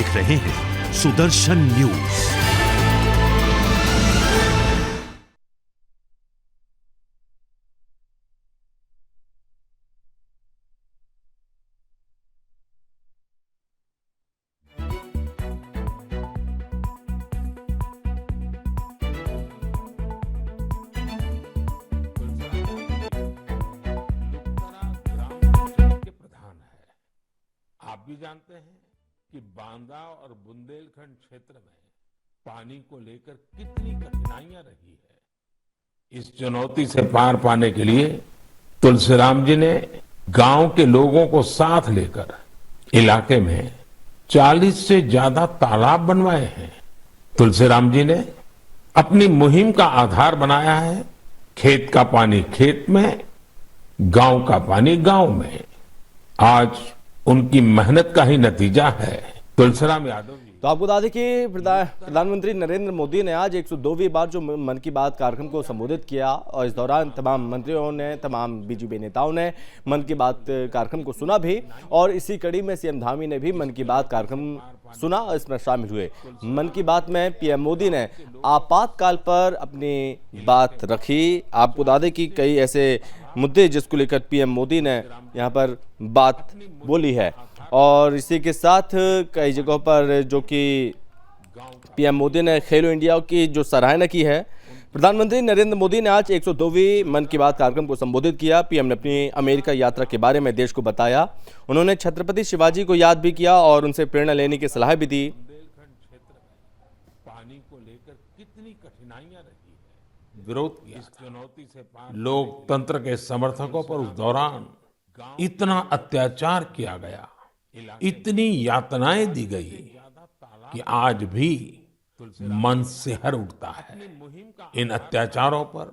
देख रहे हैं सुदर्शन न्यूज। आप भी जानते हैं कि बांदा और बुंदेलखंड क्षेत्र में पानी को लेकर कितनी कठिनाइयां रही है। इस चुनौती से पार पाने के लिए तुलसीराम जी ने गांव के लोगों को साथ लेकर इलाके में 40 से ज्यादा तालाब बनवाए हैं। तुलसीराम जी ने अपनी मुहिम का आधार बनाया है खेत का पानी खेत में, गांव का पानी गांव में। आज उनकी मेहनत का ही नतीजा है। तुलसीराम यादव जी, तो आपको बता दें कि प्रधानमंत्री नरेंद्र मोदी ने आज 102वीं बार जो मन की बात कार्यक्रम को संबोधित किया और इस दौरान तमाम मंत्रियों ने, तमाम बीजेपी नेताओं ने मन की बात कार्यक्रम को सुना भी, और इसी कड़ी में सीएम धामी ने भी मन की बात कार्यक्रम सुना और इसमें शामिल हुए। मन की बात में पीएम मोदी ने आपातकाल पर अपनी बात रखी। आपको बता दें कि कई ऐसे मुद्दे जिसको लेकर पीएम मोदी ने यहाँ पर बात बोली है, और इसी के साथ कई जगहों पर जो कि पीएम मोदी ने खेलो इंडिया की जो सराहना की है। प्रधानमंत्री नरेंद्र मोदी ने आज 102वीं मन की बात कार्यक्रम को संबोधित किया। पीएम ने अपनी अमेरिका यात्रा के बारे में देश को बताया। उन्होंने छत्रपति शिवाजी को याद भी किया और उनसे प्रेरणा लेने की सलाह भी दी। पानी को लेकर कितनी कठिनाइयां रही है, विरोध किया। इस चुनौती से लोकतंत्र के समर्थकों पर उस दौरान इतना अत्याचार किया गया, इतनी यातनाएं दी गई कि आज भी मन सिहर उठता है। इन अत्याचारों पर,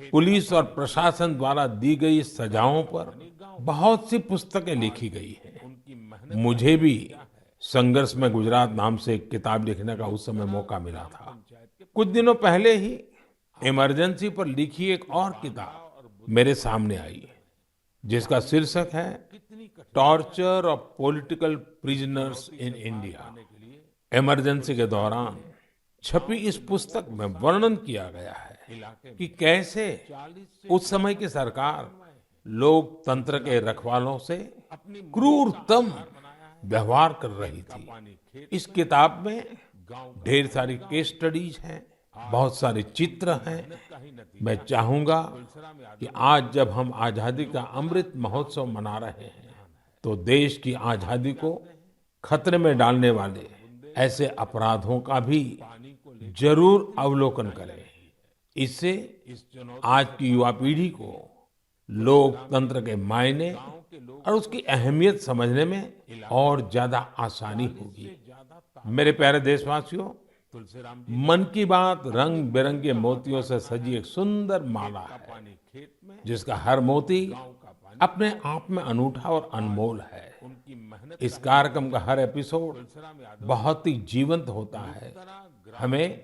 पुलिस और प्रशासन द्वारा दी गई सजाओं पर बहुत सी पुस्तकें लिखी गई हैं। मुझे भी संघर्ष में गुजरात नाम से एक किताब लिखने का उस समय मौका मिला था। कुछ दिनों पहले ही इमरजेंसी पर लिखी एक और किताब मेरे सामने आई, जिसका शीर्षक है torture of political prisoners in India. Emergency के दौरान छपी इस पुस्तक में वर्णन किया गया है कि कैसे उस समय की सरकार लोकतंत्र के रखवालों से क्रूरतम व्यवहार कर रही थी। इस किताब में ढेर सारी केस स्टडीज हैं, बहुत सारे चित्र हैं। मैं चाहूंगा कि आज जब हम आजादी का अमृत महोत्सव मना रहे हैं, तो देश की आजादी को खतरे में डालने वाले ऐसे अपराधों का भी जरूर अवलोकन करें। इससे आज की युवा पीढ़ी को लोकतंत्र के मायने और उसकी अहमियत समझने में और ज्यादा आसानी होगी। मेरे प्यारे देशवासियों, मन की बात रंग बिरंगे मोतियों से सजी एक सुंदर माला है, जिसका हर मोती अपने आप में अनूठा और अनमोल है। इस कार्यक्रम का हर एपिसोड बहुत ही जीवंत होता है, हमें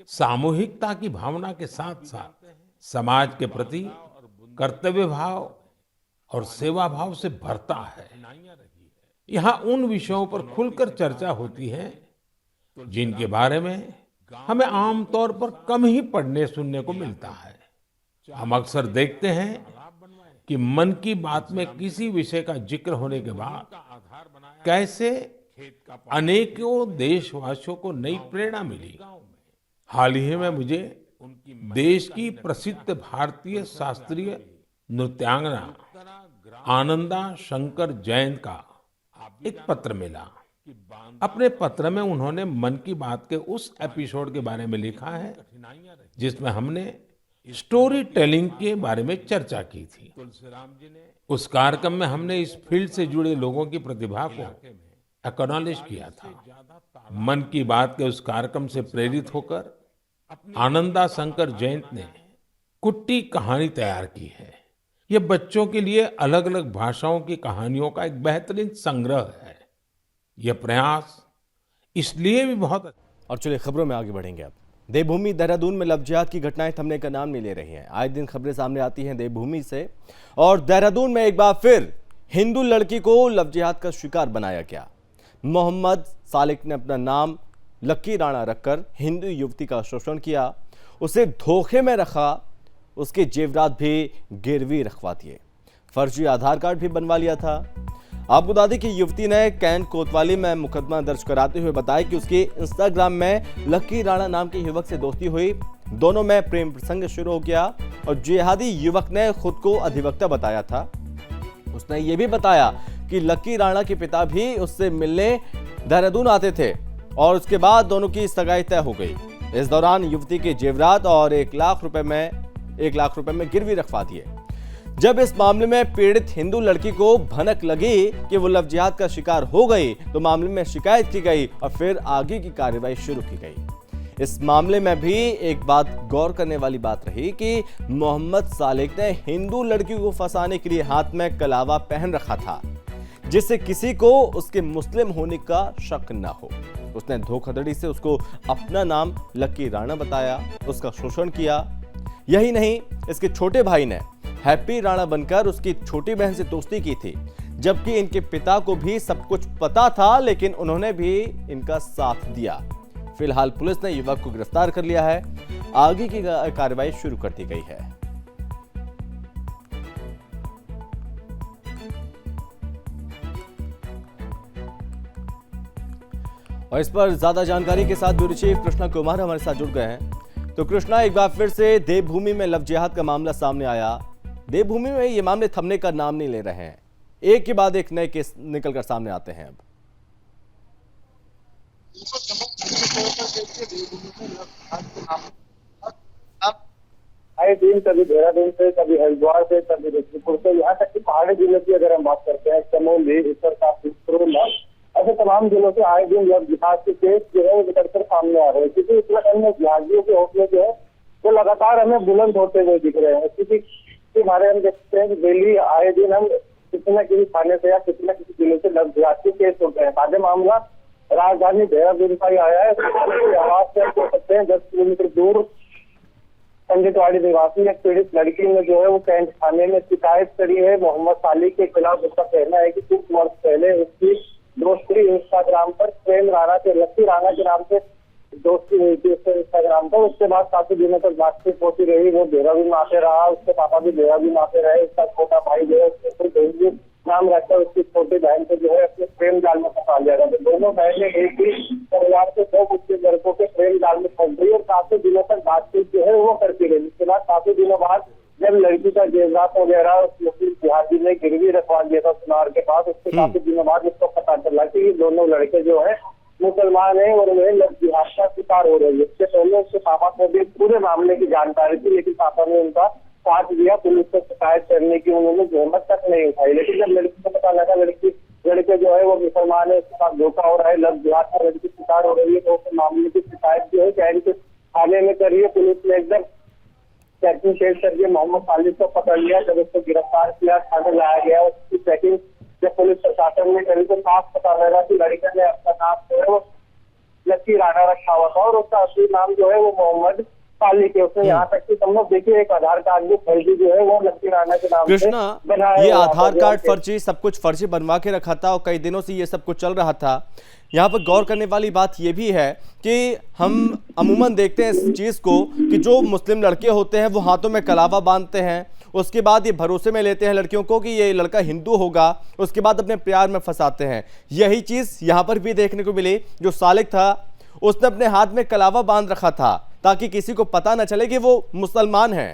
सामूहिकता की भावना के साथ साथ समाज के प्रति कर्तव्य भाव और सेवा भाव से भरता है। यहाँ उन विषयों पर खुलकर चर्चा होती है जिनके बारे में हमें आमतौर पर कम ही पढ़ने सुनने को मिलता है। हम अक्सर देखते हैं कि मन की बात में किसी विषय का जिक्र होने के बाद कैसे अनेकों देशवासियों को नई प्रेरणा मिली। हाल ही में मुझे देश की प्रसिद्ध भारतीय शास्त्रीय नृत्यांगना आनंदा शंकर जयंत का एक पत्र मिला। अपने पत्र में उन्होंने मन की बात के उस एपिसोड के बारे में लिखा है जिसमें हमने स्टोरी टेलिंग के बारे में चर्चा की थी। उस कार्यक्रम में हमने इस फील्ड से जुड़े लोगों की प्रतिभा को एक्नॉलेज किया था। मन की बात के उस कार्यक्रम से प्रेरित होकर आनंदा शंकर जयंत ने कुट्टी कहानी तैयार की है। ये बच्चों के लिए अलग अलग भाषाओं की कहानियों का एक बेहतरीन संग्रह है। यह प्रयास इसलिए भी बहुत। और चलिए खबरों में आगे बढ़ेंगे। अब देवभूमि देहरादून में लव जिहाद की घटनाएं थमने का नाम नहीं ले रही हैं। आए दिन खबरें सामने आती हैं देवभूमि से, और देहरादून में एक बार फिर हिंदू लड़की को लव जिहाद का शिकार बनाया गया। मोहम्मद सालिक ने अपना नाम लक्की राणा रखकर हिंदू युवती का शोषण किया, उसे धोखे में रखा, उसके जेवरात भी गिरवी रखवा दिए, फर्जी आधार कार्ड भी बनवा लिया था। आपको बता दें कि युवती ने कैंट कोतवाली में मुकदमा दर्ज कराते हुए बताया कि उसकी इंस्टाग्राम में लक्की राणा नाम के युवक से दोस्ती हुई, दोनों में प्रेम प्रसंग शुरू हो गया और जिहादी युवक ने खुद को अधिवक्ता बताया था। उसने ये भी बताया कि लक्की राणा के पिता भी उससे मिलने देहरादून आते थे और उसके बाद दोनों की सगाई तय हो गई। इस दौरान युवती के जेवरात और 1 लाख रुपए में गिरवी रखवा दिए। जब इस मामले में पीड़ित हिंदू लड़की को भनक लगी कि वो लव जिहाद का शिकार हो गई तो मामले में शिकायत की गई और फिर आगे की कार्रवाई शुरू की गई। इस मामले में भी एक बात गौर करने वाली बात रही कि मोहम्मद सालिक ने हिंदू लड़की को फंसाने के लिए हाथ में कलावा पहन रखा था, जिससे किसी को उसके मुस्लिम होने का शक न हो। उसने धोखाधड़ी से उसको अपना नाम लक्की राणा बताया, उसका शोषण किया। यही नहीं, इसके छोटे भाई ने हैप्पी राणा बनकर उसकी छोटी बहन से दोस्ती की थी, जबकि इनके पिता को भी सब कुछ पता था, लेकिन उन्होंने भी इनका साथ दिया। फिलहाल पुलिस ने युवक को गिरफ्तार कर लिया है, आगे की कार्रवाई शुरू कर दी गई है। और इस पर ज्यादा जानकारी के साथ ब्यूरो चीफ कृष्णा कुमार हमारे साथ जुड़ गए हैं। तो कृष्णा, एक बार फिर से देवभूमि में लव जिहाद का मामला सामने आया। देवभूमि में ये मामले थमने का नाम नहीं ले रहे हैं, एक के बाद एक नए केस निकलकर सामने आते हैं। अब आए दिन कभी देहरादून से, कभी हरिद्वार से, कभी ऋषिपुर से, यहाँ तक कि पहाड़ी जिले की अगर हम बात करते हैं, चमोली, उत्तरकाशी, ऐसे तमाम जिलों से आए दिन लव जिहाद के केस जो है वो निकलकर सामने आ रहे हैं। क्योंकि उत्तराखंड में जिहादियों के हौसले जो है वो लगातार हमें बुलंद होते हुए दिख रहे हैं। क्योंकि हमारे हम देखते हैं कि डेली आए दिन हम किसी न किसी थाने से या किसी न किसी जिले से लव जिहाद के केस होते हैं। ताजा मामला राजधानी देहरादून का ही आया है। आवाज से हम देख सकते हैं 10 किलोमीटर दूर पंडितवाड़ी निवासी एक पीड़ित लड़की ने जो है वो कैंट थाने में शिकायत करी है मोहम्मद सालिक के खिलाफ। उसका कहना है कि कुछ वर्ष पहले उसकी दोस्ती इंस्टाग्राम पर प्रेम राणा के लक्की राणा के नाम से दोस्ती हुई थी उसके इंस्टाग्राम पर। उसके बाद काफी दिनों तक बातचीत होती रही, वो देहरादून में आते रहा, उसके पापा भी देहरादून में आते रहे। उसका छोटा भाई जो है उसके नाम रखकर उसकी छोटी बहन को जो है अपने प्रेम जाल में फंसा लिया गया। दोनों बहनें एक ही परिवार के 2 मुस्लिम लड़कों के प्रेम जाल में फंस गई और काफी दिनों तक बातचीत जो है वो करती रही। उसके बाद काफी दिनों बाद जब लड़की का जेवरात वगैरह उस मुस्लिम जिहादी ने गिरवी रखवा दिया था सुनार के पास, उसके काफी दिनों बाद उसको पता चला कि ये दोनों लड़के जो है मुसलमान है और वह लव जिहाद का शिकार हो रही है। इससे पहले उसके पापा को भी पूरे मामले की जानकारी थी, लेकिन पापा ने उनका साथ दिया। पुलिस को शिकायत करने की उन्होंने जहमत तक नहीं उठाई। लेकिन जब लड़की को पता लगा लड़के जो है वो मुसलमान है, उसके साथ धोखा हो रहा है, लव जिहाद का लड़की शिकार हो रही है, तो उस मामले की शिकायत जो है कैंट थाने में करी है। पुलिस ने एकदम चेकिंग तेज करके मोहम्मद सालिक को पकड़ लिया। जब उसको गिरफ्तार किया, थाने लाया गया, उसकी चेकिंग जब पुलिस प्रशासन ने करी तो साफ पता लगा कि लड़के ने अपना नाम जो है वो लक्की राणा रखा हुआ था और उसका असली नाम जो है वो मोहम्मद सालिक है। उसने यहाँ तक कि संभव देखिए एक आधार कार्ड भी फर्जी जो है वो लक्की राणा के नाम से बनाया। ये आधार कार्ड फर्जी, सब कुछ फर्जी बनवा के रखा था और कई दिनों से ये सब कुछ चल रहा था। यहाँ पर गौर करने वाली बात यह भी है कि हम अमूमन देखते हैं इस चीज़ को कि जो मुस्लिम लड़के होते हैं वो हाथों में कलावा बांधते हैं, उसके बाद ये भरोसे में लेते हैं लड़कियों को कि ये लड़का हिंदू होगा, उसके बाद अपने प्यार में फंसाते हैं। यही चीज़ यहाँ पर भी देखने को मिली। जो सालिक था उसने अपने हाथ में कलावा बांध रखा था ताकि किसी को पता न चले कि वो मुसलमान है।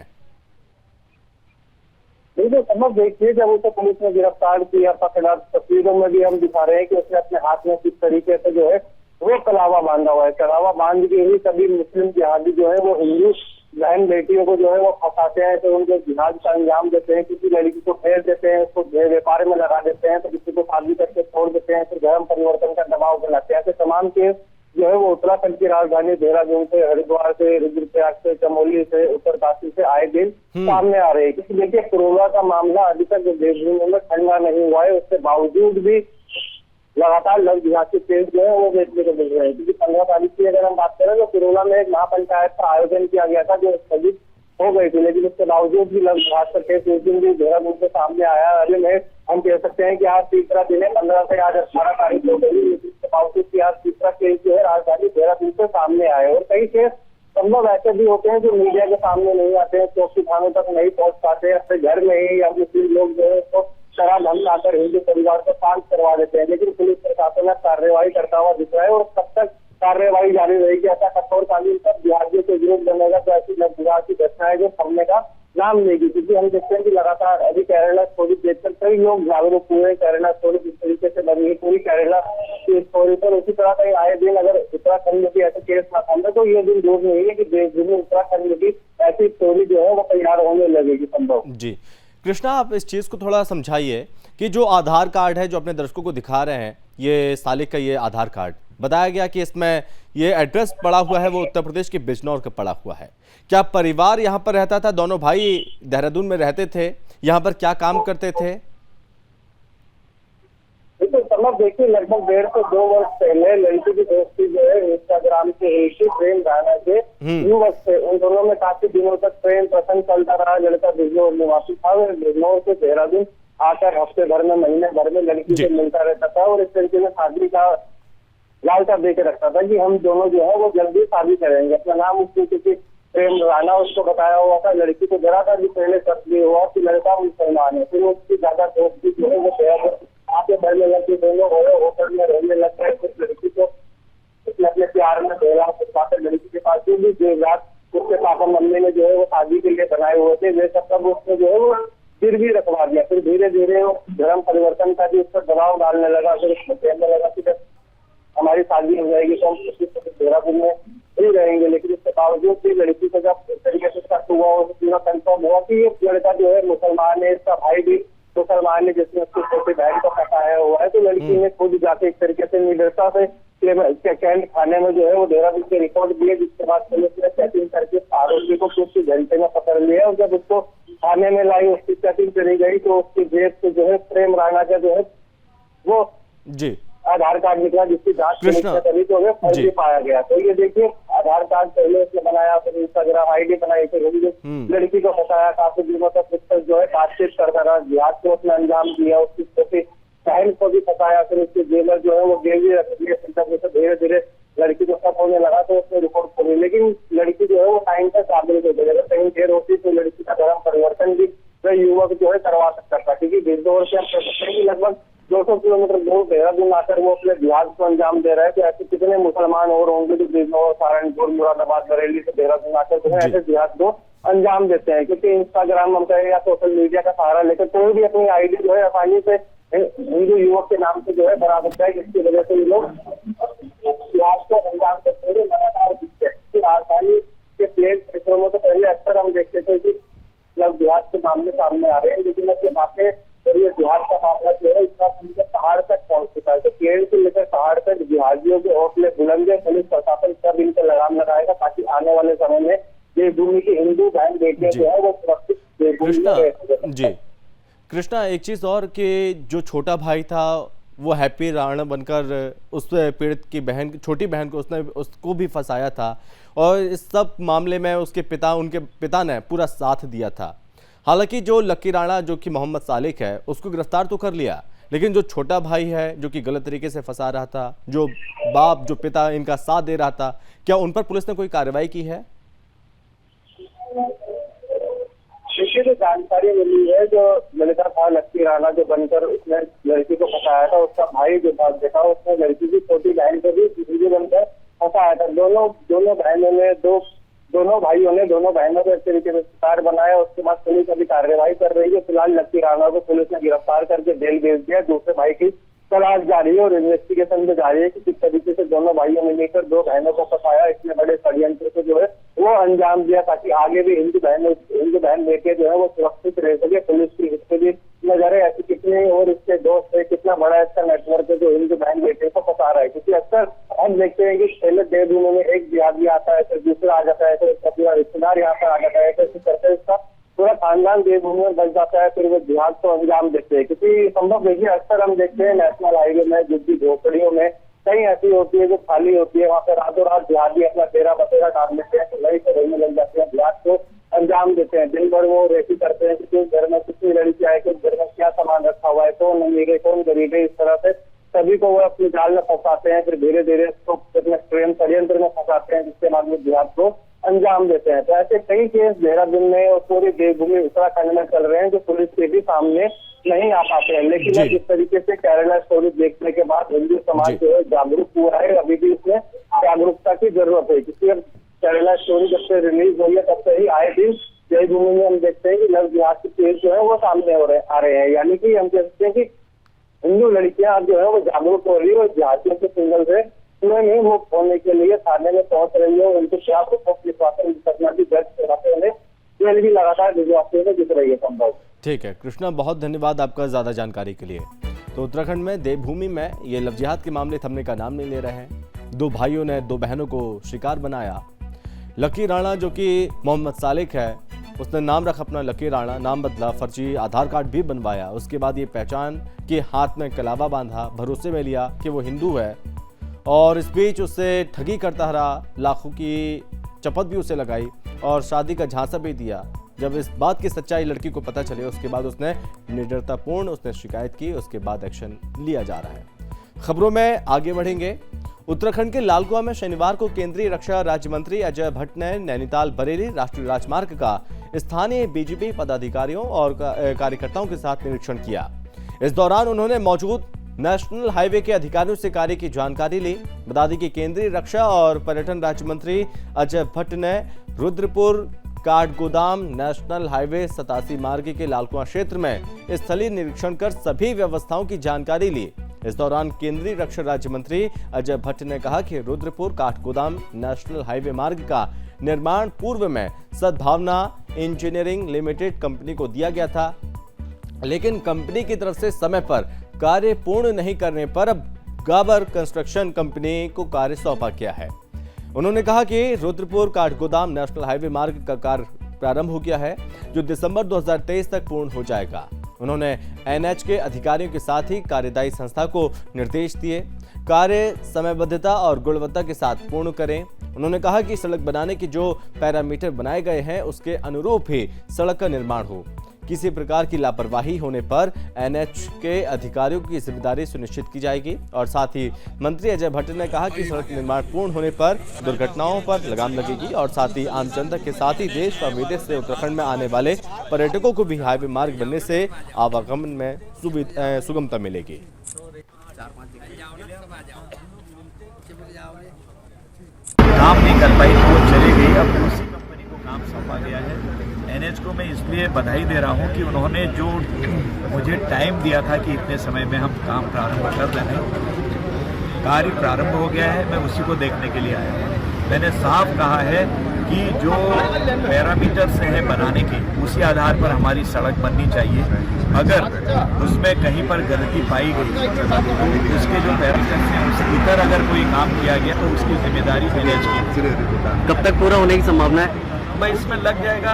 देखिए सबक देखिए, जब उसे पुलिस ने गिरफ्तार किया पकड़ा, तस्वीरों में भी हम दिखा रहे हैं कि उसने अपने हाथ में किस तरीके से जो है वो कलावा बांधा हुआ है। कलावा बांध के ही सभी मुस्लिम जिहादी जो है वो हिंदू बहन बेटियों को जो है वो फंसाते हैं, तो उनको जिहाद का अंजाम देते हैं। किसी लड़की को फेर देते हैं, उसको व्यापार में लगा देते हैं, तो किसी को शादी करके छोड़ देते हैं, फिर धर्म परिवर्तन का दबाव बनाते हैं। ऐसे तमाम केस जो है वो उत्तराखंड की राजधानी देहरादून से, हरिद्वार से, रुद्रप्रयाग से, चमोली से, उत्तरकाशी से आए दिन सामने आ रहे हैं। क्योंकि देखिए कोरोना का मामला अभी तक देशभर में ठंडा नहीं हुआ है, उसके बावजूद भी लगातार लव जिहाद के केस जो है वो देखने को मिल रहे हैं। क्योंकि 15 तारीख की अगर हम बात करें तो कोरोना में एक महापंचायत का आयोजन किया गया था जो स्थगित हो गई थी, लेकिन उसके बावजूद भी लव जिहाद का केस उस दिन भी देहरादून से सामने आया। अभी में हम कह सकते हैं कि आज तीसरा दिन है, 15 से आज 18 तारीख हो गई, लेकिन इसके बावजूद कि आज तीसरा केस जो है राजधानी देहरादून से सामने आए। और कई केस संभव ऐसे भी होते हैं जो मीडिया के सामने नहीं आते हैं, चौकी थानों तक नहीं पहुंच पाते, अपने घर में ही या मुस्लिम लोग जो है तो शराब हम लाकर हिंदू परिवार को शांत करवा देते हैं। लेकिन पुलिस प्रशासन कार्रवाई करता हुआ दिख रहा है और कब तक कार्रवाई जारी रहेगी, ऐसा कठोर कानून पर बिहारियों के विरोध बनेगा तो ऐसी लगभग की घटनाएं जो थमने का नाम लेगी। क्योंकि हम देखते हैं कि लगातार अभी केरला स्टोरी देखकर कई लोग जागरूक हुए। केरला स्टोरी जिस तरीके से बनी है पूरी केरला की स्टोरी पर, उसी तरह कहीं आए दिन अगर उत्तराखंड में भी ऐसे केस ना थमे तो ये दिन दूर नहीं है कि देश भर में उत्तराखंड में भी ऐसी स्टोरी जो है वो तैयार होने लगेगी संभव। जी कृष्णा, आप इस चीज़ को थोड़ा समझाइए कि जो आधार कार्ड है जो अपने दर्शकों को दिखा रहे हैं, ये सालिक का ये आधार कार्ड बताया गया कि इसमें ये एड्रेस पड़ा हुआ है वो उत्तर प्रदेश के बिजनौर का पड़ा हुआ है। क्या परिवार यहाँ पर रहता था? दोनों भाई देहरादून में रहते थे, यहाँ पर क्या काम करते थे? तो समझ देखिए, लगभग 1.5 से 2 वर्ष पहले लड़की की दोस्ती जो है इंस्टाग्राम के ऋषि प्रेम राणा के युवक से, उन दोनों में काफी दिनों तक प्रेम प्रसंग चलता रहा। लड़का बिजनौर निवासी था, बिजनौर से देहरादून आकर हफ्ते भर में महीने भर में लड़की से मिलता रहता था और इस तरीके से शादी का लालसा दे के रखता था कि हम दोनों जो है वो जल्दी शादी करेंगे। अपना नाम उसने क्योंकि प्रेम राणा उसको बताया हुआ था, लड़की को जरा सा भी पहले शक भी हुआ कि लड़का मुसलमान है। फिर उसकी ज्यादा दोस्ती जो है वो आगे बढ़ने लगी, दोनों होटल में रहने लग गए। कुछ लड़की को उसने अपने प्यार में भेजा, कुछ बातें लड़की के पास जो भी देर रात उसके पापा मम्मी ने जो है वो शादी के लिए बनाए हुए थे वे सब उसने जो है वो फिर भी रखवा दिया। फिर धीरे धीरे वो धर्म परिवर्तन का भी उस पर दबाव डालने लगा। फिर उसको कहने लगा कि जब हमारी शादी हो जाएगी तो हम देहरादून में ही रहेंगे। लेकिन इसके बावजूद भी लड़की को जब इस तरीके से शक हुआ और पूरा कंफर्म हुआ कि ये लड़का जो है मुसलमान है, इसका भाई भी मुसलमान है जिसने उसकी छोटी बहन को फंसाया हुआ है, तो लड़की ने खुद जाके एक तरीके से निडरता से कैंट खाने में जो है वो देहरादून के रिकॉर्ड दिए। जिसके बाद पुलिस ने चेकिंग करके आरोपी को कुछ घंटे में पकड़ लिया और जब उसको थाने में लाई, उसकी चेकिंग करी गई तो उसकी जेब से जो है प्रेम राणा का जो है वो जी आधार कार्ड निकला, जिसकी जांच करी तो हमें फर्जी पाया गया। तो ये देखिए, आधार कार्ड पहले उसने बनाया, फिर इंस्टाग्राम आईडी बनाई, फिर लड़की को फंसाया, काफी दिनों तक उस पर जो है बातचीत करता रहा, जिहाद को उसने अंजाम दिया, उसकी छोटी बहन को भी फंसाया, फिर उसके जेलर जो है वो गिरवी रख दिए। फिर धीरे धीरे लड़की को शक होने लगा तो उसने रिपोर्ट खोली, लेकिन लड़की जो है वो टाइम पर काबिल हो गई। अगर कहीं देर होती तो लड़की का धर्म परिवर्तन भी वह युवक जो है करवा सकता था, क्योंकि बिजनौर से हम कह सकते हैं कि लगभग 200 किलोमीटर दूर देहरादून आकर वो अपने जिहाद को अंजाम दे रहे थे। ऐसे कितने मुसलमान और होंगे जो बिजनौर, सहारनपुर, मुरादाबाद, बरेली से देहरादून आकर जो है ऐसे जिहाद को अंजाम देते हैं। क्योंकि इंस्टाग्राम हम कहें या सोशल मीडिया का सहारा लेकर कोई भी अपनी आईडी जो है आसानी से हिंदू युवक के नाम से जो है बना सकता है, जिसकी वजह से ये लोग जिहाद को अंजाम देते हुए लगातार दिखते हैं। राजधानी के प्लेन क्षेत्रों तो पहले अक्सर हम देखते थे कि जिहाद के मामले सामने आ रहे हैं, लेकिन अब ये बातें और ये बिहार का मामला जो है इतना पहाड़ तक पहुंच चुका है। तो केरल से लेकर पहाड़ तक जिहादियों के हौसले बुलंद है। पुलिस प्रशासन सब इन पर लगाम लगाएगा ताकि आने वाले समय में देवभूमि की हिंदू बहन बेटियां जो है वो सुरक्षित देवभूमि में रह सकें। जी कृष्णा, एक चीज़ और कि जो छोटा भाई था वो हैप्पी राणा बनकर उस पीड़ित की बहन, छोटी बहन को उसको भी फंसाया था और इस सब मामले में उनके पिता ने पूरा साथ दिया था। हालांकि जो लक्की राणा जो कि मोहम्मद सालिक है उसको गिरफ्तार तो कर लिया, लेकिन जो छोटा भाई है जो कि गलत तरीके से फंसा रहा था, जो बाप जो पिता इनका साथ दे रहा था, क्या उन पर पुलिस ने कोई कार्रवाई की है? जो जानकारी मिली है, जो लड़का था लक्की राणा जो बनकर उसने लड़की को फंसाया था, उसका भाई जो था देखा उसने लड़की की छोटी बहन को भी बनकर फंसाया था। दोनों भाइयों ने दोनों बहनों को इस तरीके से शिकार बनाया। उसके बाद पुलिस अभी कार्रवाई कर रही है। फिलहाल लक्की राणा को पुलिस ने गिरफ्तार करके जेल भेज दिया। दूसरे भाई की तलाश जारी है और इन्वेस्टिगेशन भी जारी है कि किस तरीके से दोनों भाइयों ने मिलकर 2 बहनों को फंसाया, इतने बड़े षड्यंत्र को जो है वो अंजाम दिया ताकि आगे भी हिंदू बहन बेटे जो है वो सुरक्षित रह सके। पुलिस की इस पर भी नजर है, ऐसी कितने और इसके दोस्त है, कितना बड़ा इसका नेटवर्क है जो हिंदू बहन बेटे को फंसा रहा है। क्योंकि अक्सर हम देखते हैं कि पहले देवभूमि में एक जिहादी आता है, फिर दूसरा आ जाता है, फिर उसका पूरा रिश्तेदार यहाँ पर आ जाता है, फिर करते इसका पूरा खानदान देवभूमि में बच जाता है, फिर वो जिहाद को अंजाम देते हैं। क्योंकि संभव देखिए अक्सर हम देखते हैं नेशनल हाईवे में, झुग्गी झोपड़ियों में कहीं ऐसी होती है जो खाली होती है, वहाँ पे रातों रात जिहादी अपना डेरा बसेरा डाल लेते हैं, तो लड़ी से रहने लग जाते हैं, जिहाद को अंजाम देते हैं। दिन भर वो रेकी करते हैं कि किस घर में कितनी लड़की आए, किस घर में क्या सामान रखा हुआ है। तो अमीर है कौन गरीब है, इस तरह से सभी को वो अपने जाल में फंसाते हैं, फिर धीरे धीरे उसको अपने षड्यंत्र में फंसाते हैं, जिसके बाद में जिहाद को अंजाम देते हैं। तो ऐसे कई केस देहरादून में और पूरी देवभूमि उत्तराखंड में चल रहे हैं जो पुलिस के भी सामने नहीं आ पाते हैं। लेकिन अब इस तरीके से केरला स्टोरी देखने के बाद हिंदू समाज जो है जागरूक हुआ है। अभी भी इसमें जागरूकता की जरूरत है, क्योंकि अब केरला स्टोरी जब से रिलीज हुई है तब से ही आए दिन देवभूमि में हम देखते हैं कि लव जिहाद के केस जो है वो सामने आ रहे हैं। यानी कि हम कह सकते हैं कि हिंदू लड़कियां जो है वो जागरूक हो रही है और जिहादियों के सिंगल से नहीं मुक्त होने के लिए थाने में पहुंच रही है। उनके खिलाफ घटना भी दर्ज कराते हुए जेल भी लगातार भिजवाते हुए दिख रही है। संभव ठीक है कृष्णा, बहुत धन्यवाद आपका ज़्यादा जानकारी के लिए। तो उत्तराखंड में देवभूमि में ये लव जिहाद के मामले थमने का नाम नहीं ले रहे हैं। दो भाइयों ने दो बहनों को शिकार बनाया। लकी राणा जो कि मोहम्मद सालिक है, उसने नाम रखा अपना लकी राणा, नाम बदला, फर्जी आधार कार्ड भी बनवाया। उसके बाद ये पहचान कि हाथ में कलावा बांधा, भरोसे में लिया कि वो हिंदू है और इस बीच उससे ठगी करता रहा, लाखों की चपत भी उसे लगाई और शादी का झांसा भी दिया। जब इस बात की सच्चाई लड़की को पता चले उसके बाद उसने निडरतापूर्ण उसने शिकायत की, उसके बाद एक्शन लिया जा रहा है। खबरों में आगे बढ़ेंगे। उत्तराखंड के लालकुआ में शनिवार को केंद्रीय रक्षा राज्य मंत्री अजय भट्ट ने नैनीताल बरेली राष्ट्रीय राजमार्ग का स्थानीय बीजेपी पदाधिकारियों और कार्यकर्ताओं के साथ निरीक्षण किया। इस दौरान उन्होंने मौजूद नेशनल हाईवे के अधिकारियों से कार्य की जानकारी ली। बता दें कि केंद्रीय रक्षा और पर्यटन राज्य मंत्री अजय भट्ट ने रुद्रपुर काठगोदाम नेशनल हाईवे 87 मार्ग के लालकुआ क्षेत्र में स्थलीय निरीक्षण कर सभी व्यवस्थाओं की जानकारी ली। इस दौरान केंद्रीय रक्षा राज्य मंत्री अजय भट्ट ने कहा कि रुद्रपुर काठगोदाम नेशनल हाईवे मार्ग का निर्माण पूर्व में सद्भावना इंजीनियरिंग लिमिटेड कंपनी को दिया गया था, लेकिन कंपनी की तरफ से समय पर कार्य पूर्ण नहीं करने पर अब गाबर कंस्ट्रक्शन कंपनी को कार्य सौंपा गया है। उन्होंने कहा कि रुद्रपुर काठगोदाम नेशनल हाईवे मार्ग का कार्य प्रारंभ हो गया है, जो दिसंबर 2023 तक पूर्ण हो जाएगा। उन्होंने एनएच के अधिकारियों के साथ ही कार्यदायी संस्था को निर्देश दिए, कार्य समयबद्धता और गुणवत्ता के साथ पूर्ण करें। उन्होंने कहा कि सड़क बनाने के जो पैरामीटर बनाए गए हैं उसके अनुरूप ही सड़क का निर्माण हो। किसी प्रकार की लापरवाही होने पर एनएच के अधिकारियों की जिम्मेदारी सुनिश्चित की जाएगी। और साथ ही मंत्री अजय भट्ट ने कहा कि सड़क निर्माण पूर्ण होने पर दुर्घटनाओं पर लगाम लगेगी और साथ ही आम जनता के साथ ही देश व विदेश से उत्तराखंड में आने वाले पर्यटकों को भी हाईवे मार्ग बनने से आवागमन में सुगमता मिलेगी। काम नहीं कर पाई तो वो चली गई। अब दूसरी कंपनी को काम सौंपा गया है। एनएच को मैं इसलिए बधाई दे रहा हूं कि उन्होंने जो मुझे टाइम दिया था कि इतने समय में हम काम प्रारंभ कर दें, कार्य प्रारंभ हो गया है। मैं उसी को देखने के लिए आया हूँ। मैंने साफ कहा है कि जो पैरामीटर्स हैं बनाने के, उसी आधार पर हमारी सड़क बननी चाहिए। अगर उसमें कहीं पर गलती पाई गई तो उसके जो पैरामीटर्स हैं उसके भीतर अगर कोई काम किया गया तो उसकी जिम्मेदारी एनएच की। कब तक पूरा होने की संभावना है? भाई इसमें लग जाएगा,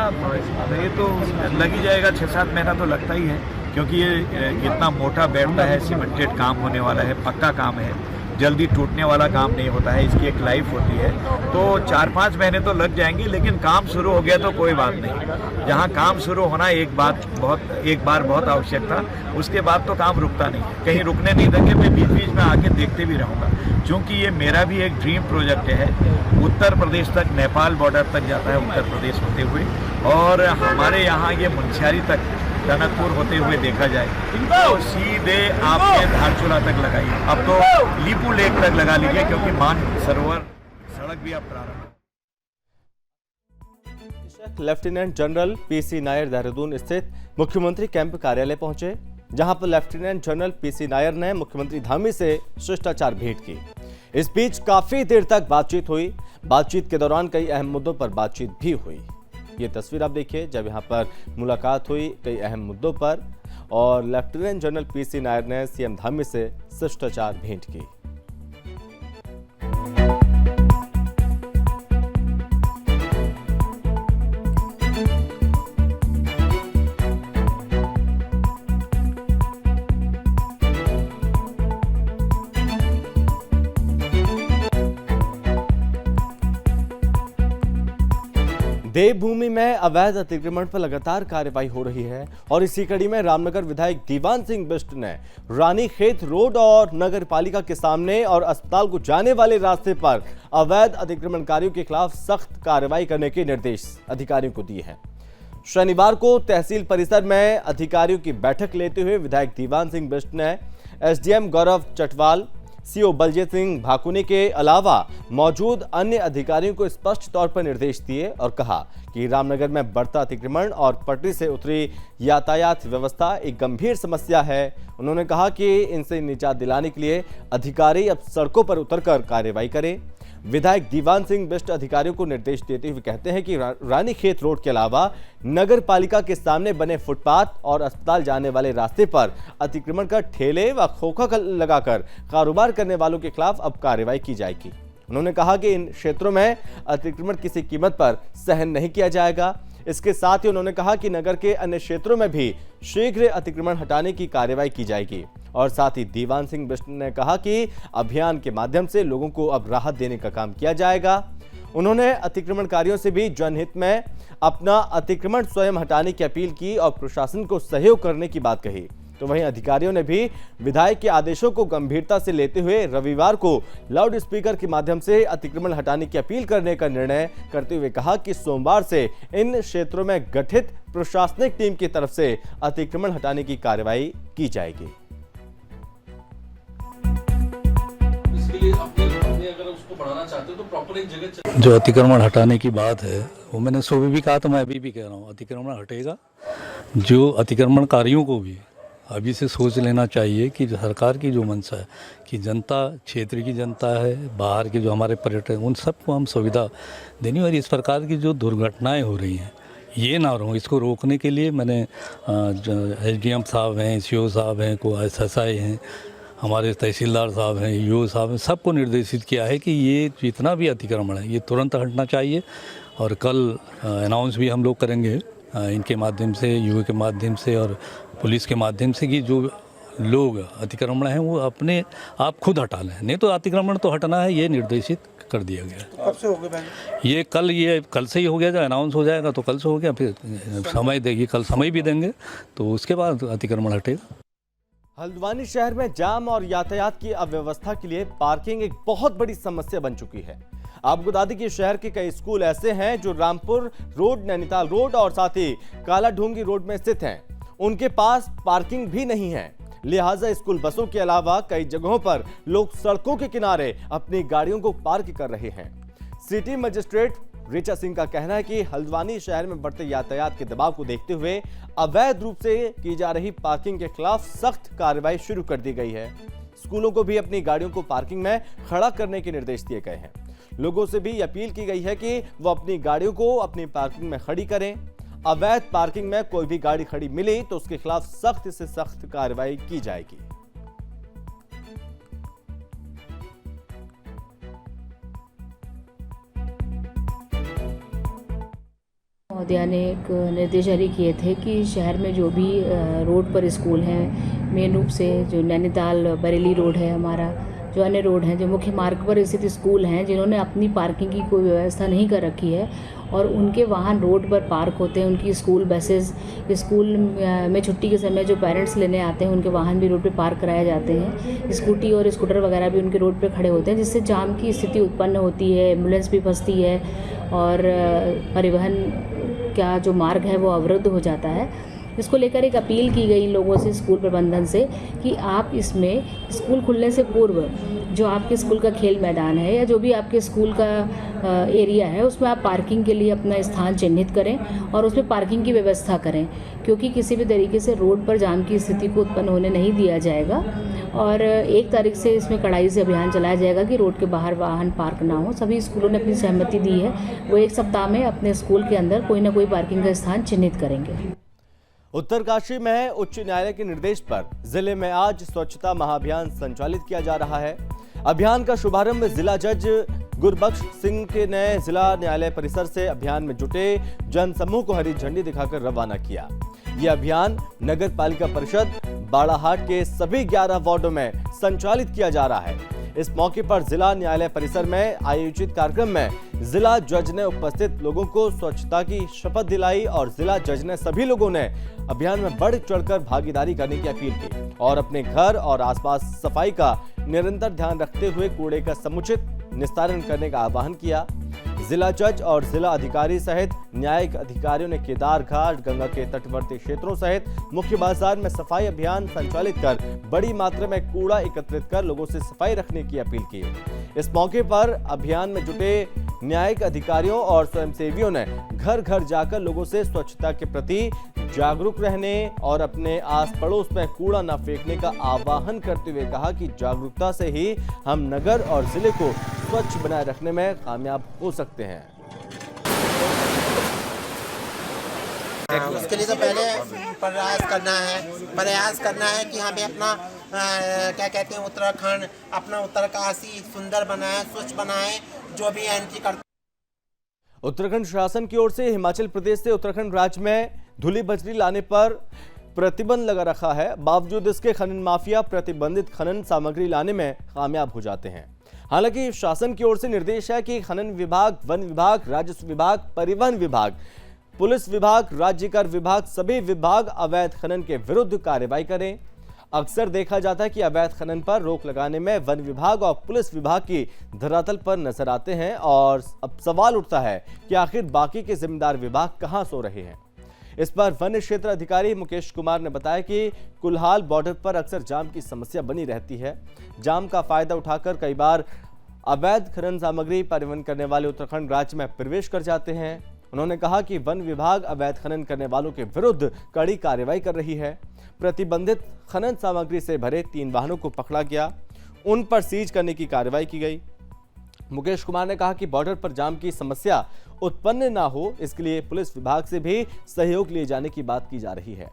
ये तो लग ही जाएगा, 6-7 महीना तो लगता ही है, क्योंकि ये इतना मोटा बैठता है, सीमेंटेड काम होने वाला है, पक्का काम है, जल्दी टूटने वाला काम नहीं होता है, इसकी एक लाइफ होती है। तो 4-5 महीने तो लग जाएंगे, लेकिन काम शुरू हो गया तो कोई बात नहीं। जहाँ काम शुरू होना एक बार बहुत आवश्यक था, उसके बाद तो काम रुकता नहीं, कहीं रुकने नहीं देंगे। मैं बीच बीच में आके देखते भी रहूँगा, क्योंकि ये मेरा भी एक ड्रीम प्रोजेक्ट है। उत्तर प्रदेश तक, नेपाल बॉर्डर तक जाता है उत्तर प्रदेश होते हुए, और हमारे यहाँ ये मुनस्यारी तक, टनकपुर होते हुए देखा जाए तो सीधे आपके धारचूला तक लगाइए। अब तो लीपू लेक तक लगा लीजिए, क्योंकि मान सरोवर सड़क भी अब प्रारंभ। Lieutenant general PC Nair Dehradun स्थित मुख्यमंत्री कैंप कार्यालय पहुंचे, जहां पर लेफ्टिनेंट जनरल पीसी नायर ने मुख्यमंत्री धामी से शिष्टाचार भेंट की। इस बीच काफी देर तक बातचीत हुई। बातचीत के दौरान कई अहम मुद्दों पर बातचीत भी हुई। ये तस्वीर आप देखिए जब यहाँ पर मुलाकात हुई कई अहम मुद्दों पर, और लेफ्टिनेंट जनरल पीसी नायर ने सीएम धामी से शिष्टाचार भेंट की। देवभूमि में अवैध अतिक्रमण पर लगातार कार्रवाई हो रही है और इसी कड़ी में रामनगर विधायक दीवान सिंह बिष्ट ने रानीखेत रोड और नगर पालिका के सामने और अस्पताल को जाने वाले रास्ते पर अवैध अतिक्रमणकारियों के खिलाफ सख्त कार्रवाई करने के निर्देश अधिकारियों को दिए हैं। शनिवार को तहसील परिसर में अधिकारियों की बैठक लेते हुए विधायक दीवान सिंह बिष्ट ने एसडीएम गौरव चटवाल, सीओ बलजीत सिंह भाकुनी के अलावा मौजूद अन्य अधिकारियों को स्पष्ट तौर पर निर्देश दिए और कहा कि रामनगर में बढ़ता अतिक्रमण और पटरी से उतरी यातायात व्यवस्था एक गंभीर समस्या है। उन्होंने कहा कि इनसे निजात दिलाने के लिए अधिकारी अब सड़कों पर उतरकर कार्रवाई करें। विधायक दीवान सिंह बिष्ट अधिकारियों को निर्देश देते हुए कहते हैं कि रानीखेत रोड के अलावा नगर पालिका के सामने बने फुटपाथ और अस्पताल जाने वाले रास्ते पर अतिक्रमण कर ठेले व खोखा लगाकर कारोबार करने वालों के खिलाफ अब कार्रवाई की जाएगी। उन्होंने कहा कि इन क्षेत्रों में अतिक्रमण किसी कीमत पर सहन नहीं किया जाएगा। इसके साथ ही उन्होंने कहा कि नगर के अन्य क्षेत्रों में भी शीघ्र अतिक्रमण हटाने की कार्रवाई की जाएगी। और साथ ही दीवान सिंह बिष्ट ने कहा कि अभियान के माध्यम से लोगों को अब राहत देने का काम किया जाएगा। उन्होंने अतिक्रमणकारियों से भी जनहित में अपना अतिक्रमण स्वयं हटाने की अपील की और प्रशासन को सहयोग करने की बात कही। तो वहीं अधिकारियों ने भी विधायक के आदेशों को गंभीरता से लेते हुए रविवार को लाउड स्पीकर के माध्यम से अतिक्रमण हटाने की अपील करने का निर्णय करते हुए कहा कि सोमवार से इन क्षेत्रों में गठित प्रशासनिक टीम की तरफ से अतिक्रमण हटाने की कार्रवाई की जाएगी। अगर उसको बढ़ाना चाहते हो तो प्रॉपर एक जगह जो अतिक्रमण हटाने की बात है वो मैंने सुबह भी कहा, तो मैं अभी भी कह रहा हूँ, अतिक्रमण हटेगा। जो अतिक्रमणकारियों को भी अभी से सोच लेना चाहिए कि सरकार की जो मंशा है कि जनता, क्षेत्र की जनता है, बाहर के जो हमारे पर्यटक, उन सबको हम सुविधा देनी। और इस प्रकार की जो दुर्घटनाएं हो रही हैं ये ना हो, इसको रोकने के लिए मैंने एसडीएम साहब हैं, सीओ साहब हैं, को एसएसआई हैं, हमारे तहसीलदार साहब हैं, ईओ साहब हैं, सबको निर्देशित किया है कि ये जितना भी अतिक्रमण है ये तुरंत हटना चाहिए। और कल अनाउंस भी हम लोग करेंगे इनके माध्यम से, ईओ के माध्यम से और पुलिस के माध्यम से कि जो लोग अतिक्रमण हैं वो अपने आप खुद हटा लें, नहीं तो अतिक्रमण तो हटना है, ये निर्देशित कर दिया गया। तो कब से हो गया? ये कल से ही हो गया, जब अनाउंस हो जाएगा तो कल से हो गया, फिर समय देगी, कल समय भी देंगे तो उसके बाद अतिक्रमण हटेगा। हल्द्वानी शहर में जाम और यातायात की अव्यवस्था के लिए पार्किंग एक बहुत बड़ी समस्या बन चुकी है। आपको बता दें कि शहर के कई स्कूल ऐसे हैं जो रामपुर रोड, नैनीताल रोड और साथ ही काला ढूंगी रोड में स्थित हैं। उनके पास पार्किंग भी नहीं है, लिहाजा स्कूल बसों के अलावा कई जगहों पर लोग सड़कों के किनारे अपनी गाड़ियों को पार्क कर रहे हैं। सिटी मजिस्ट्रेट ऋचा सिंह का कहना है कि हल्द्वानी शहर में बढ़ते यातायात के दबाव को देखते हुए अवैध रूप से की जा रही पार्किंग के खिलाफ सख्त कार्रवाई शुरू कर दी गई है। स्कूलों को भी अपनी गाड़ियों को पार्किंग में खड़ा करने के निर्देश दिए गए हैं। लोगों से भी अपील की गई है कि वो अपनी गाड़ियों को अपनी पार्किंग में खड़ी करें। अवैध पार्किंग में कोई भी गाड़ी खड़ी मिली तो उसके खिलाफ सख्त से सख्त कार्रवाई की जाएगी। महोदया ने एक निर्देश जारी किए थे कि शहर में जो भी रोड पर स्कूल हैं, मेन रूप से जो नैनीताल बरेली रोड है, हमारा जो अन्य रोड हैं, जो मुख्य मार्ग पर स्थित स्कूल हैं जिन्होंने अपनी पार्किंग की कोई व्यवस्था नहीं कर रखी है और उनके वाहन रोड पर पार्क होते हैं, उनकी स्कूल बसेस, स्कूल में छुट्टी के समय जो पेरेंट्स लेने आते हैं उनके वाहन भी रोड पे पार्क कराए जाते हैं, स्कूटी और स्कूटर वगैरह भी उनके रोड पे खड़े होते हैं, जिससे जाम की स्थिति उत्पन्न होती है, एम्बुलेंस भी फंसती है और परिवहन का जो मार्ग है वो अवरुद्ध हो जाता है। इसको लेकर एक अपील की गई लोगों से, स्कूल प्रबंधन से, कि आप इसमें स्कूल खुलने से पूर्व जो आपके स्कूल का खेल मैदान है या जो भी आपके स्कूल का एरिया है उसमें आप पार्किंग के लिए अपना स्थान चिन्हित करें और उसमें पार्किंग की व्यवस्था करें, क्योंकि किसी भी तरीके से रोड पर जाम की स्थिति को उत्पन्न होने नहीं दिया जाएगा। और 1 तारीख से इसमें कड़ाई से अभियान चलाया जाएगा कि रोड के बाहर वाहन पार्क ना हो। सभी स्कूलों ने अपनी सहमति दी है, वो 1 सप्ताह में अपने स्कूल के अंदर कोई ना कोई पार्किंग का स्थान चिन्हित करेंगे। उत्तरकाशी में उच्च न्यायालय के निर्देश पर जिले में आज स्वच्छता महाअभियान संचालित किया जा रहा है। अभियान का शुभारंभ जिला जज गुरबख्श सिंह के ने जिला न्यायालय परिसर से अभियान में जुटे जनसमूह को हरी झंडी दिखाकर रवाना किया। यह अभियान नगर पालिका परिषद बाड़ाहाट के सभी 11 वार्डों में संचालित किया जा रहा है। इस मौके पर जिला न्यायालय परिसर में आयोजित कार्यक्रम में जिला जज ने उपस्थित लोगों को स्वच्छता की शपथ दिलाई और जिला जज ने सभी लोगों ने अभियान में बढ़ चढ़कर भागीदारी करने की अपील की और अपने घर और आसपास सफाई का निरंतर ध्यान रखते हुए कूड़े का समुचित निस्तारण करने का आह्वान किया। जिला जज और जिला अधिकारी सहित न्यायिक अधिकारियों ने केदार घाट, गंगा के तटवर्ती क्षेत्रों सहित मुख्य बाजार में सफाई अभियान संचालित कर बड़ी मात्रा में कूड़ा एकत्रित कर लोगों से सफाई रखने की अपील की। इस मौके पर अभियान में जुटे न्यायिक अधिकारियों और स्वयंसेवियों ने घर घर जाकर लोगों से स्वच्छता के प्रति जागरूक रहने और अपने आस पड़ोस में कूड़ा न फेंकने का आह्वान करते हुए कहा कि जागरूकता से ही हम नगर और जिले को स्वच्छ बनाए रखने में कामयाब हो सकते हैं। उसके लिए तो पहले प्रयास करना है कि हमें अपना क्या कहते हैं उत्तराखंड, अपना उत्तरकाशी सुंदर बनाए, स्वच्छ बनाए। जो भी एंट्री करते उत्तराखंड शासन की ओर से हिमाचल प्रदेश से उत्तराखंड राज्य में धुली बजरी लाने पर प्रतिबंध लगा रखा है। बावजूद इसके खनन माफिया प्रतिबंधित खनन सामग्री लाने में कामयाब हो जाते हैं। हालांकि शासन की ओर से निर्देश है कि खनन विभाग, वन विभाग, राजस्व विभाग, परिवहन विभाग, पुलिस विभाग, राज्य कर विभाग सभी विभाग अवैध खनन के विरुद्ध कार्रवाई करें। अक्सर देखा जाता है कि अवैध खनन पर रोक लगाने में वन विभाग और पुलिस विभाग की धरातल पर नजर आते हैं और अब सवाल उठता है कि आखिर बाकी के जिम्मेदार विभाग कहां सो रहे हैं। इस पर वन क्षेत्र अधिकारी मुकेश कुमार ने बताया कि कुल्हाल बॉर्डर पर अक्सर जाम की समस्या बनी रहती है। जाम का फायदा उठाकर कई बार अवैध खनन सामग्री परिवहन करने वाले उत्तराखंड राज्य में प्रवेश कर जाते हैं। उन्होंने कहा कि वन विभाग अवैध खनन करने वालों के विरुद्ध कड़ी कार्रवाई कर रही है। प्रतिबंधित खनन सामग्री से भरे 3 वाहनों को पकड़ा गया, उन पर सीज करने की कार्रवाई की गई। मुकेश कुमार ने कहा कि बॉर्डर पर जाम की समस्या उत्पन्न ना हो, इसके लिए पुलिस विभाग से भी सहयोग लिए जाने की बात की जा रही है।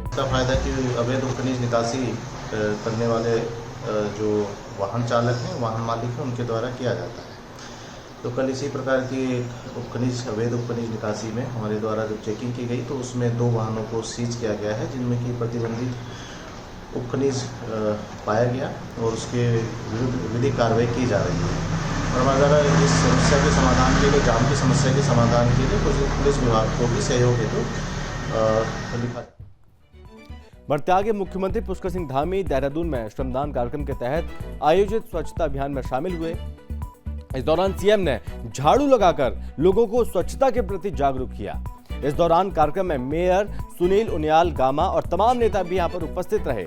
इसका फायदा कि अवैध खनिज निकासी करने वाले जो वाहन चालक हैं, वाहन मालिक हैं, उनके द्वारा किया जाता है। तो कल इसी प्रकार की अवैध उपखनिज निकासी में हमारे द्वारा जब चेकिंग की गई तो उसमें 2 वाहनों को सीज किया गया है, जिनमें कि प्रतिबंधित उपखनिज पाया गया और उसके विरुद्ध विधिक कार्रवाई की जा रही है। और हमारे द्वारा इस समस्या के समाधान के लिए, जाम की समस्या के समाधान के लिए पुलिस विभाग को भी सहयोग हेतु लिखा। बढ़ते आगे मुख्यमंत्री पुष्कर सिंह धामी देहरादून में श्रमदान कार्यक्रम के तहत आयोजित स्वच्छता अभियान में शामिल हुए। इस दौरान सीएम ने झाड़ू लगाकर लोगों को स्वच्छता के प्रति जागरूक किया। इस दौरान कार्यक्रम में मेयर सुनील उनियाल गामा और तमाम नेता भी यहां पर उपस्थित रहे।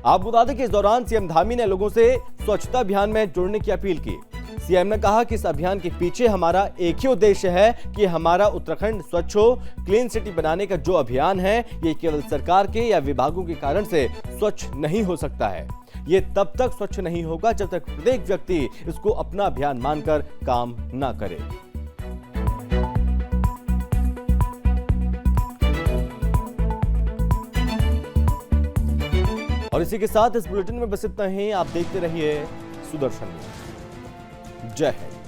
आपको बता दें कि इस दौरान सीएम धामी ने लोगों से स्वच्छता अभियान में जुड़ने की अपील की। सीएम ने कहा कि इस अभियान के पीछे हमारा एक ही उद्देश्य है कि हमारा उत्तराखंड स्वच्छ हो। क्लीन सिटी बनाने का जो अभियान है, ये केवल सरकार के या विभागों के कारण से स्वच्छ नहीं हो सकता है। ये तब तक स्वच्छ नहीं होगा जब तक प्रत्येक व्यक्ति इसको अपना अभियान मानकर काम ना करे। और इसी के साथ इस बुलेटिन में बस इतना ही। आप देखते रहिए सुदर्शन। जय हिंद।